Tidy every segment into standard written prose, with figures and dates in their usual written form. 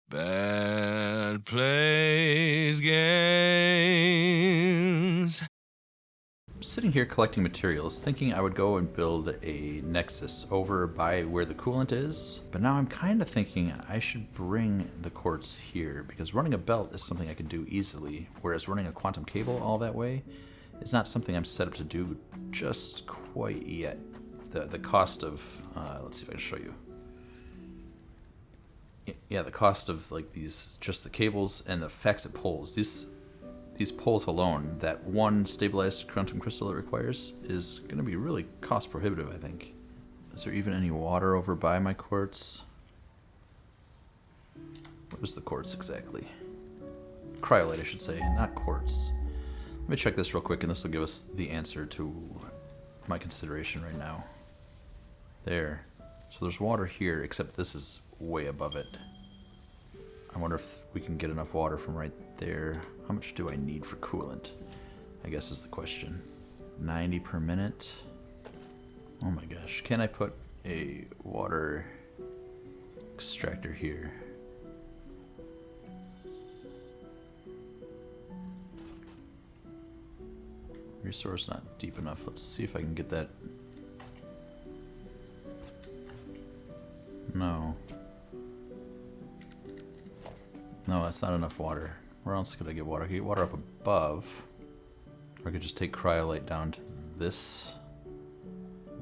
Bad Plays Games. I'm sitting here collecting materials, thinking I would go and build a Nexus over by where the coolant is, but now I'm kind of thinking I should bring the quartz here, because running a belt is something I can do easily, whereas running a quantum cable all that way is not something I'm set up to do just quite yet. The cost of, let's see if I can show you. Yeah, the cost of like these, just the cables and the FACSIT poles, these poles alone, that one stabilized quantum crystal it requires, is going to be really cost prohibitive, I think. Is there even any water over by my quartz? What is the quartz exactly? Cryolite, I should say, not quartz. Let me check this real quick, and this will give us the answer to my consideration right now. There. So there's water here, except this is way above it. I wonder if we can get enough water from right there. How much do I need for coolant? I guess is the question. 90 per minute. Oh my gosh. Can I put a water extractor here? Resource not deep enough. Let's see if I can get that. No. No, that's not enough water. Where else could I get water? I could get water up above. Or I could just take cryolite down to this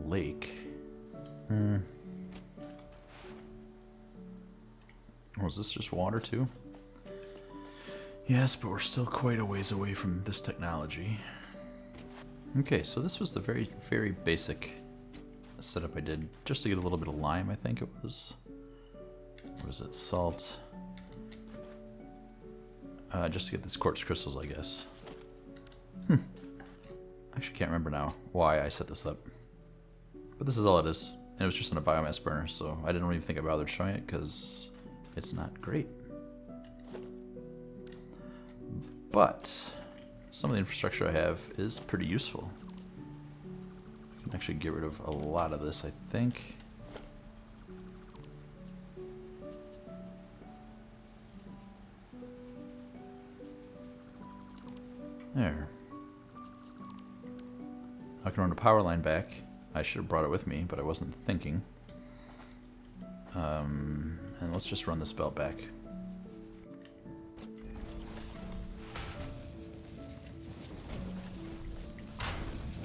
lake. Oh, is this just water too? Yes, but we're still quite a ways away from this technology. Okay, so this was the very, very basic setup I did just to get a little bit of lime, I think it was. Or was it salt? Just to get these quartz crystals, I guess. Actually can't remember now why I set this up. But this is all it is. And it was just on a biomass burner, so I didn't even think I bothered showing it because it's not great. But some of the infrastructure I have is pretty useful. I can actually get rid of a lot of this, I think. There. I can run a power line back. I should have brought it with me, but I wasn't thinking. And let's just run this belt back.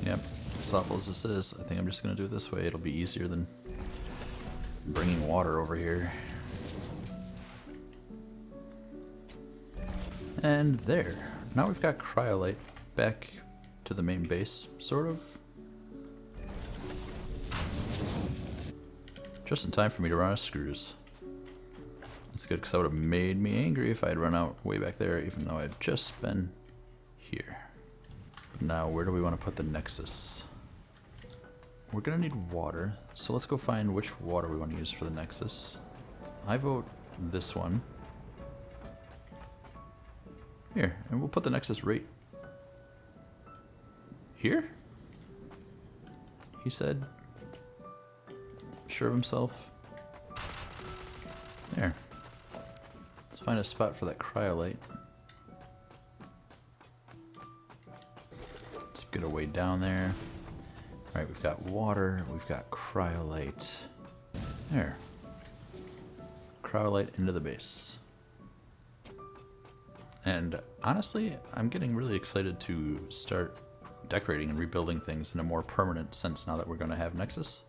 Yep, as awful as this is, I think I'm just going to do it this way. It'll be easier than bringing water over here. And there. Now we've got cryolite back to the main base, sort of. Just in time for me to run out of screws. That's good, because that would have made me angry if I had run out way back there, even though I'd just been here. Now, where do we want to put the Nexus? We're going to need water, so let's go find which water we want to use for the Nexus. I vote this one. Here, and we'll put the Nexus right here? He said, sure of himself. There. Let's find a spot for that cryolite. Let's get our way down there. Alright, we've got water, we've got cryolite. There. Cryolite into the base. And honestly, I'm getting really excited to start decorating and rebuilding things in a more permanent sense now that we're going to have Nexus.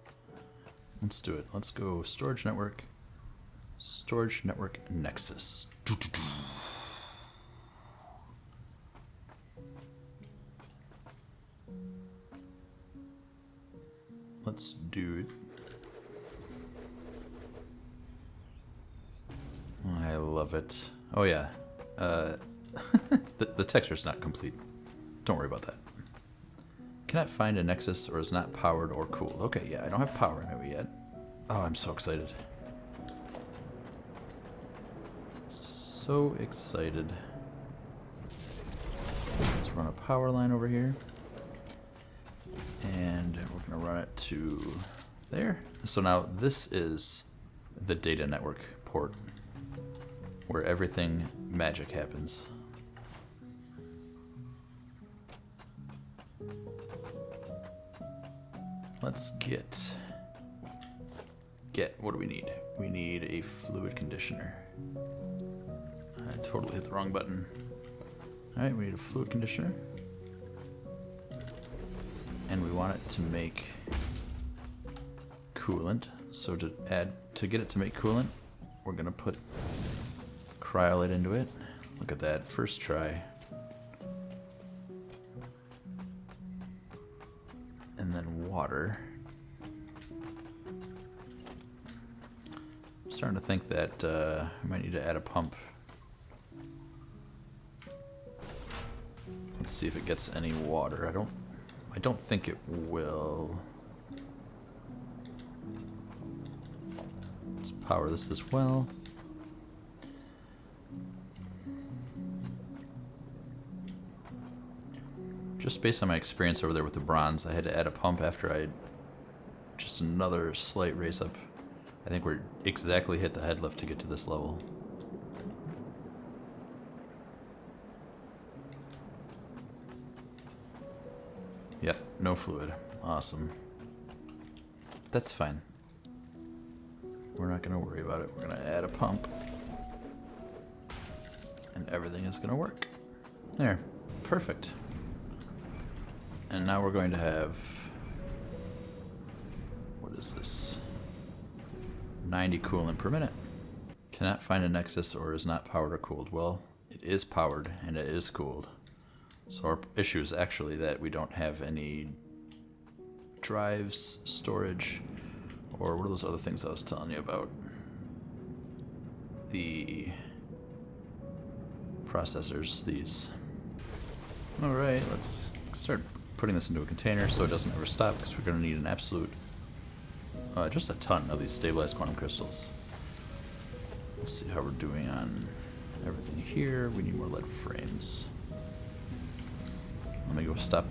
Let's do it. Let's go storage network. Storage network Nexus. Let's do it. I love it. Oh yeah. The texture's not complete. Don't worry about that. Cannot find a Nexus or is not powered or cooled. Okay, yeah, I don't have power in it yet. Oh, I'm so excited. So excited. Let's run a power line over here. And we're going to run it to there. So now this is the data network port where everything magic happens. Let's get, what do we need? We need a fluid conditioner. I totally hit the wrong button. Alright, we need a fluid conditioner. And we want it to make coolant. So to get it to make coolant, we're gonna put cryolite into it. Look at that, first try. And then water. I'm starting to think that I might need to add a pump. Let's see if it gets any water. I don't think it will. Let's power this as well. Just based on my experience over there with the bronze, I had to add a pump after I just another slight raise up. I think we're exactly hit the head lift to get to this level. Yep, no fluid. Awesome. That's fine. We're not going to worry about it. We're going to add a pump. And everything is going to work. There. Perfect. And now we're going to have... What is this? 90 coolant per minute. Cannot find a Nexus or is not powered or cooled. Well, it is powered and it is cooled. So our issue is actually that we don't have any drives, storage, or what are those other things I was telling you about? The processors, these. Alright, let's start putting this into a container so it doesn't ever stop, because we're going to need an absolute, just a ton of these stabilized quantum crystals. Let's see how we're doing on everything here. We need more lead frames. Let me go stock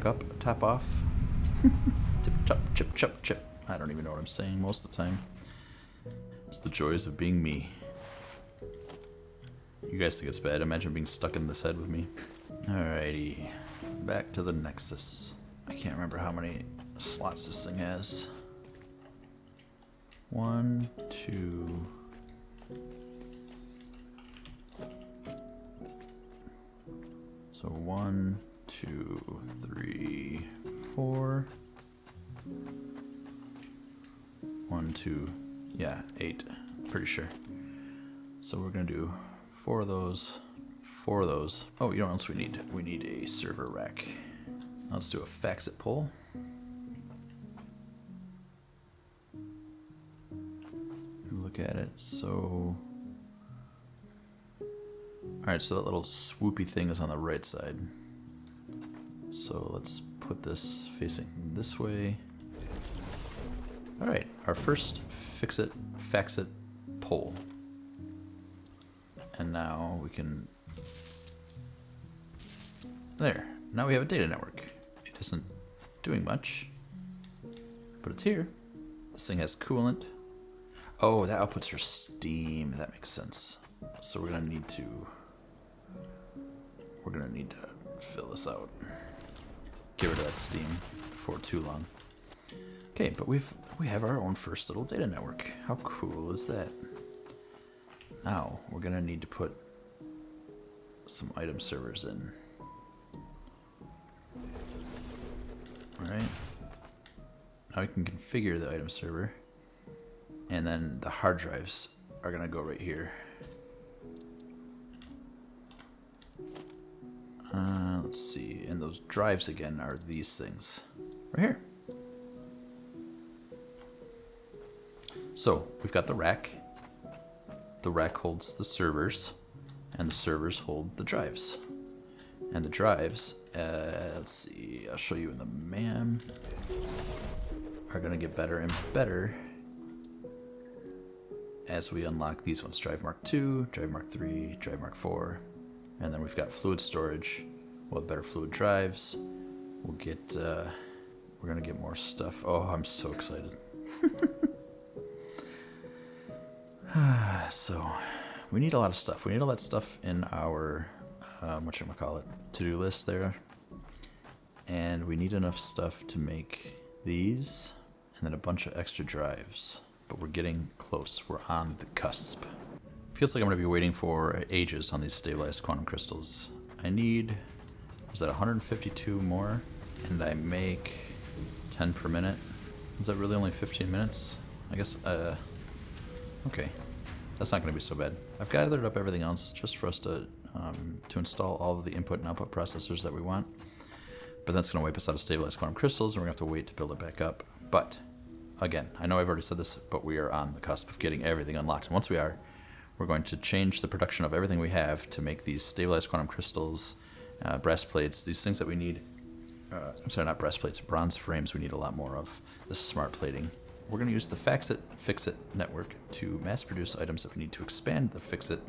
up, top off. Tip, top, chip, chip, chip. I don't even know what I'm saying most of the time. It's the joys of being me. You guys think it's bad? Imagine being stuck in this head with me. Alrighty, back to the Nexus. I can't remember how many slots this thing has. 1, 2... So 1, 2, 3, 4. 1, 2, yeah, 8. Pretty sure. So we're gonna do 4 of those, 4 of those. Oh, you know what else we need? We need a server rack. Now let's do a Faxit pull. Look at it. So, alright, so that little swoopy thing is on the right side. So let's put this facing this way. Alright, our first Faxit pole. And now we can... There. Now we have a data network. It isn't doing much, but it's here. This thing has coolant. Oh, that outputs for steam. That makes sense. So we're gonna need to fill this out. Get rid of that steam before too long. Okay, but we have our own first little data network. How cool is that? Now we're gonna need to put some item servers in. Alright. Now we can configure the item server. And then the hard drives are gonna go right here. Let's see, and those drives again are these things right here. So we've got the rack. The rack holds the servers, and the servers hold the drives. And the drives, let's see, I'll show you in the MAM, are gonna get better and better as we unlock these ones. Drive Mark II, Drive Mark III, Drive Mark IV, and then we've got fluid storage. We'll have better fluid drives. We'll get, we're gonna get more stuff. Oh, I'm so excited. So, we need a lot of stuff. We need all that stuff in our, whatchamacallit, to-do list there. And we need enough stuff to make these, and then a bunch of extra drives. But we're getting close. We're on the cusp. Feels like I'm going to be waiting for ages on these stabilized quantum crystals. I need, was that 152 more? And I make 10 per minute. Is that really only 15 minutes? I guess, okay. That's not going to be so bad. I've gathered up everything else just for us to install all of the input and output processors that we want. But that's going to wipe us out of stabilized quantum crystals, and we're going to have to wait to build it back up. But, again, I know I've already said this, but we are on the cusp of getting everything unlocked. And once we are, we're going to change the production of everything we have to make these stabilized quantum crystals, brass plates, these things that we need. I'm sorry, not brass plates, bronze frames we need a lot more of. This smart plating. We're going to use the Fix-It network to mass produce items that we need to expand the Fix-It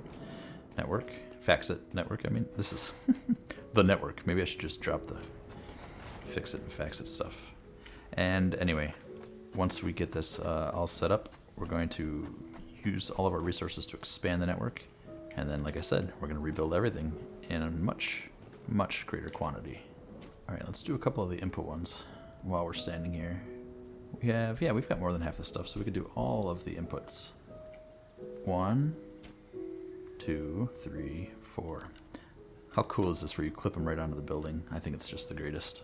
network. Fax-It network, I mean, this is the network. Maybe I should just drop the Fix-It and Fax-It stuff. And anyway, once we get this all set up, we're going to use all of our resources to expand the network. And then, like I said, we're going to rebuild everything in a much, much greater quantity. All right, let's do a couple of the input ones while we're standing here. We have, yeah, we've got more than half the stuff, so we could do all of the inputs. 1, 2, 3, 4. How cool is this where you clip them right onto the building? I think it's just the greatest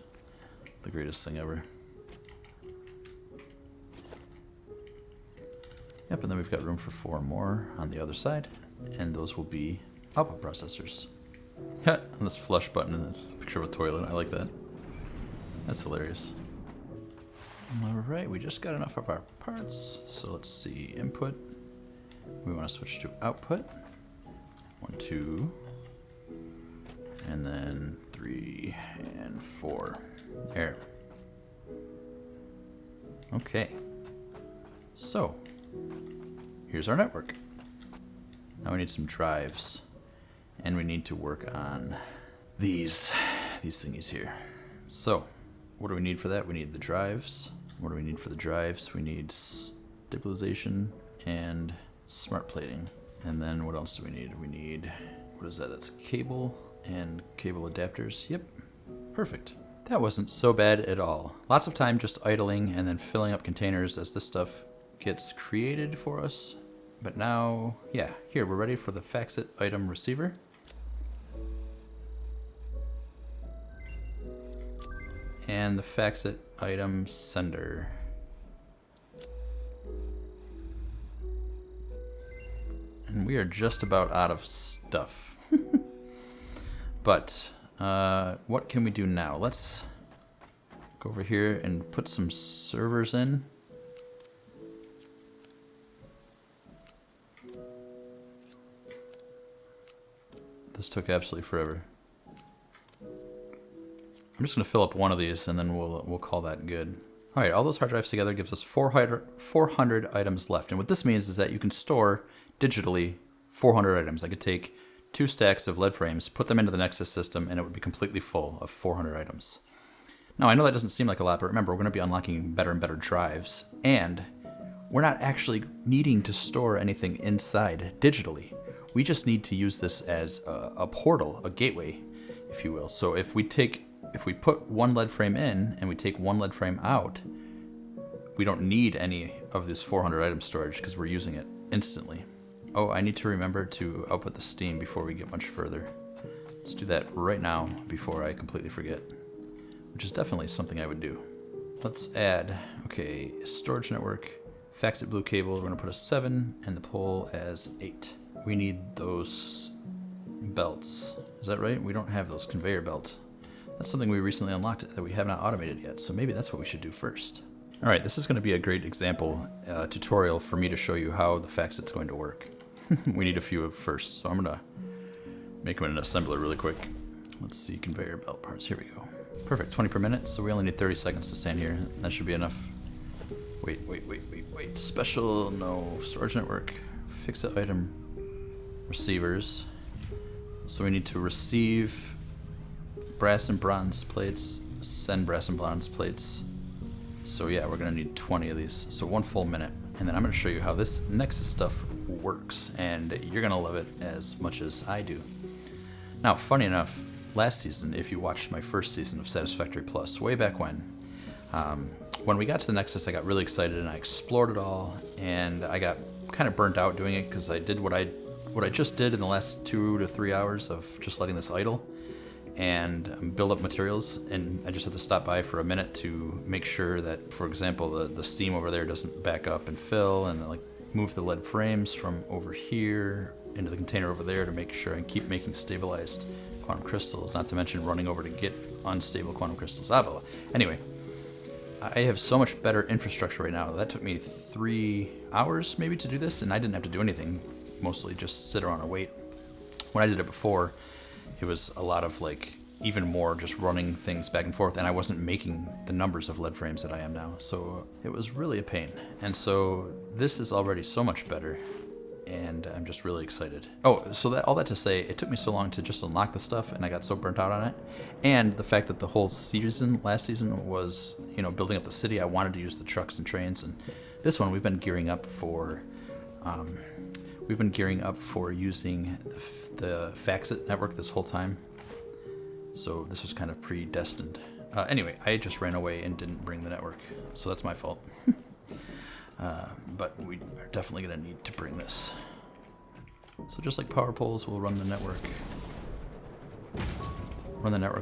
thing ever. Yep, and then we've got room for 4 more on the other side, and those will be output processors. And this flush button, and it's a picture of a toilet. I like that. That's hilarious. Alright, we just got enough of our parts, so let's see, input. We want to switch to output. 1, 2, and then 3 and 4. There. Okay. So, here's our network. Now we need some drives, and we need to work on these thingies here. So, what do we need for that? We need the drives. What do we need for the drives? We need stabilization and smart plating. And then what else do we need? We need, what is that? That's cable and cable adapters. Yep, perfect. That wasn't so bad at all. Lots of time just idling and then filling up containers as this stuff gets created for us. But now, yeah, here, we're ready for the Fax-It item receiver. And the Fax-It item sender. And we are just about out of stuff. But what can we do now? Let's go over here and put some servers in. This took absolutely forever. I'm just going to fill up one of these, and then we'll call that good. All right, all those hard drives together gives us 400 items left. And what this means is that you can store digitally 400 items. I could take 2 stacks of lead frames, put them into the Nexus system, and it would be completely full of 400 items. Now, I know that doesn't seem like a lot, but remember, we're going to be unlocking better and better drives, and we're not actually needing to store anything inside digitally. We just need to use this as a portal, a gateway, if you will. So if we put 1 lead frame in and we take 1 lead frame out, we don't need any of this 400 item storage because we're using it instantly. Oh, I need to remember to output the steam before we get much further. Let's do that right now before I completely forget, which is definitely something I would do. Let's add, okay, storage network, Fax-It blue cable, we're going to put a 7 and the pole as 8. We need those belts. Is that right? We don't have those conveyor belts. That's something we recently unlocked that we have not automated yet, so maybe that's what we should do first. All right, this is going to be a great example tutorial for me to show you how the Fax-It's going to work. We need a few of first, so I'm going to make them in an assembler really quick. Let's see, conveyor belt parts, here we go. Perfect, 20 per minute, so we only need 30 seconds to stand here. That should be enough. Wait. Special, no, storage network, Fix-It item receivers. So we need to receive brass and bronze plates, send brass and bronze plates. So yeah, we're gonna need 20 of these, so 1 full minute. And then I'm gonna show you how this Nexus stuff works, and you're gonna love it as much as I do. Now, funny enough, last season, if you watched my first season of Satisfactory Plus, way back when we got to the Nexus, I got really excited and I explored it all, and I got kind of burnt out doing it because I did what I just did in the last 2 to 3 hours of just letting this idle and build up materials, and I just had to stop by for a minute to make sure that, for example, the steam over there doesn't back up and fill, and like move the lead frames from over here into the container over there to make sure I keep making stabilized quantum crystals, not to mention running over to get unstable quantum crystals. Anyway, I have so much better infrastructure right now. That took me 3 hours maybe to do this, and I didn't have to do anything, mostly just sit around and wait. When I did it before, it was a lot of like even more just running things back and forth, and I wasn't making the numbers of lead frames that I am now, so it was really a pain. And so this is already so much better, and I'm just really excited. Oh, so all that to say, it took me so long to just unlock the stuff, and I got so burnt out on it. And the fact that the whole season, last season, was, you know, building up the city, I wanted to use the trucks and trains, and this one we've been gearing up for using the Faxit network this whole time. So this was kind of predestined. Anyway, I just ran away and didn't bring the network, so that's my fault. But we are definitely going to need to bring this. So just like power poles, we'll run the network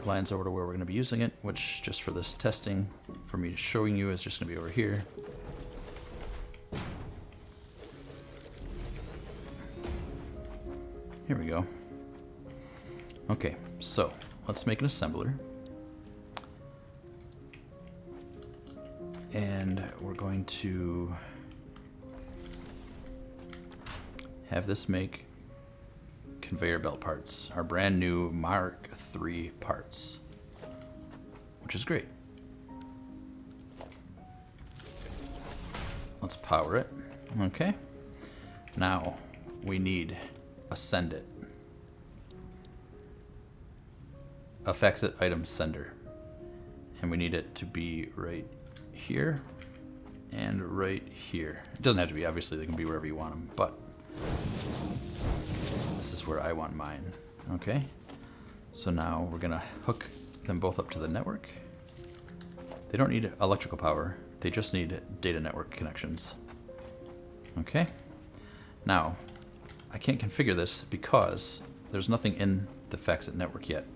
lines over to where we're going to be using it, which just for this testing, for me showing you, is just going to be over here. Here we go. Okay, so let's make an assembler. And we're going to have this make conveyor belt parts, our brand new Mark III parts, which is great. Let's power it. Okay. Now we need a send it. A Faxit item sender. And we need it to be right here and right here. It doesn't have to be, obviously they can be wherever you want them, but this is where I want mine. Okay, so now we're gonna hook them both up to the network. They don't need electrical power, they just need data network connections. Okay, now I can't configure this because there's nothing in the Faxit network yet.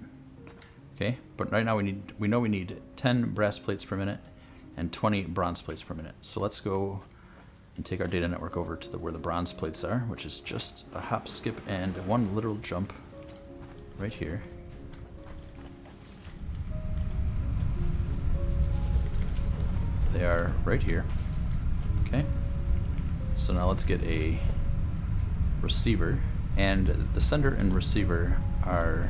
Okay, but right now we know we need 10 brass plates per minute and 20 bronze plates per minute. So let's go and take our data network over to where the bronze plates are, which is just a hop, skip, and one literal jump right here. They are right here. Okay, so now let's get a receiver, and the sender and receiver are...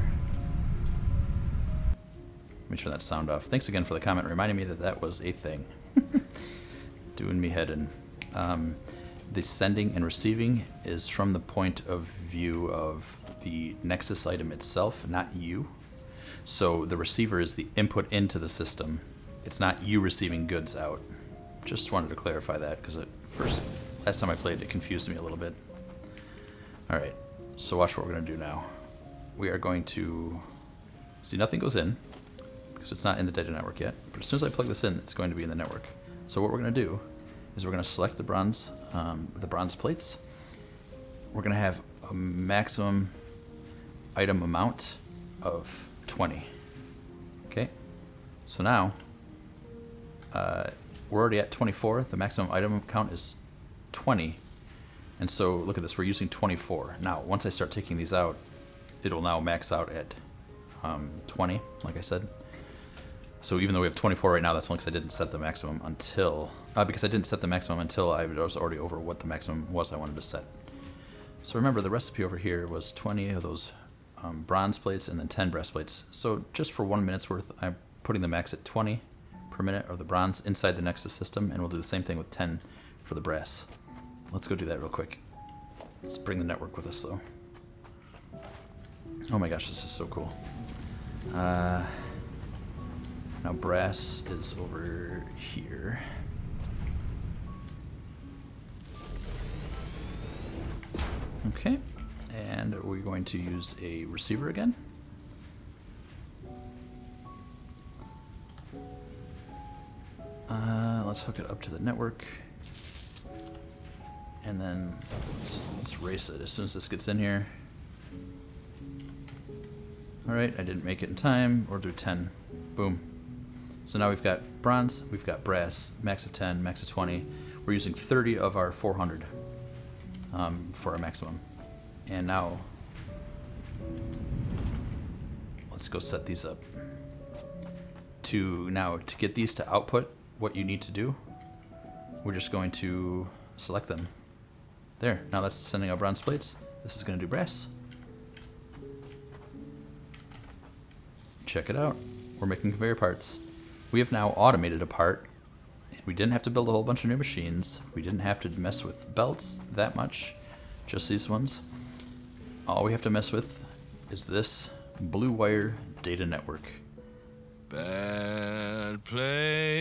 Let me turn that sound off. Thanks again for the comment reminding me that that was a thing. Doing me head in. The sending and receiving is from the point of view of the Nexus item itself, not you. So the receiver is the input into the system. It's not you receiving goods out. Just wanted to clarify that because last time I played it confused me a little bit. Alright, so watch what we're going to do now. We are going to... See, nothing goes in, because it's not in the data network yet. But as soon as I plug this in, it's going to be in the network. So what we're going to do is we're going to select the bronze plates. We're going to have a maximum item amount of 20. Okay, so now we're already at 24. The maximum item count is 20. And so look at this, we're using 24. Now, once I start taking these out, it'll now max out at 20, like I said. So even though we have 24 right now, that's only because I didn't set the maximum until... I was already over what the maximum was I wanted to set. So remember, the recipe over here was 20 of those bronze plates and then 10 brass plates. So just for 1 minute's worth, I'm putting the max at 20 per minute of the bronze inside the Nexus system, and we'll do the same thing with 10 for the brass. Let's go do that real quick. Let's bring the network with us, though. Oh my gosh, this is so cool. Now brass is over here. Okay, and we're going to use a receiver again. Let's hook it up to the network. And then let's race it as soon as this gets in here. Alright, I didn't make it in time. We'll do 10. Boom. So now we've got bronze, we've got brass, max of 10, max of 20. We're using 30 of our 400 for our maximum. And now, let's go set these up. To get these to output, what you need to do, we're just going to select them. There, now that's sending out bronze plates. This is going to do brass. Check it out. We're making conveyor parts. We have now automated a part. We didn't have to build a whole bunch of new machines. We didn't have to mess with belts that much, just these ones. All we have to mess with is this blue wire data network. Bad place.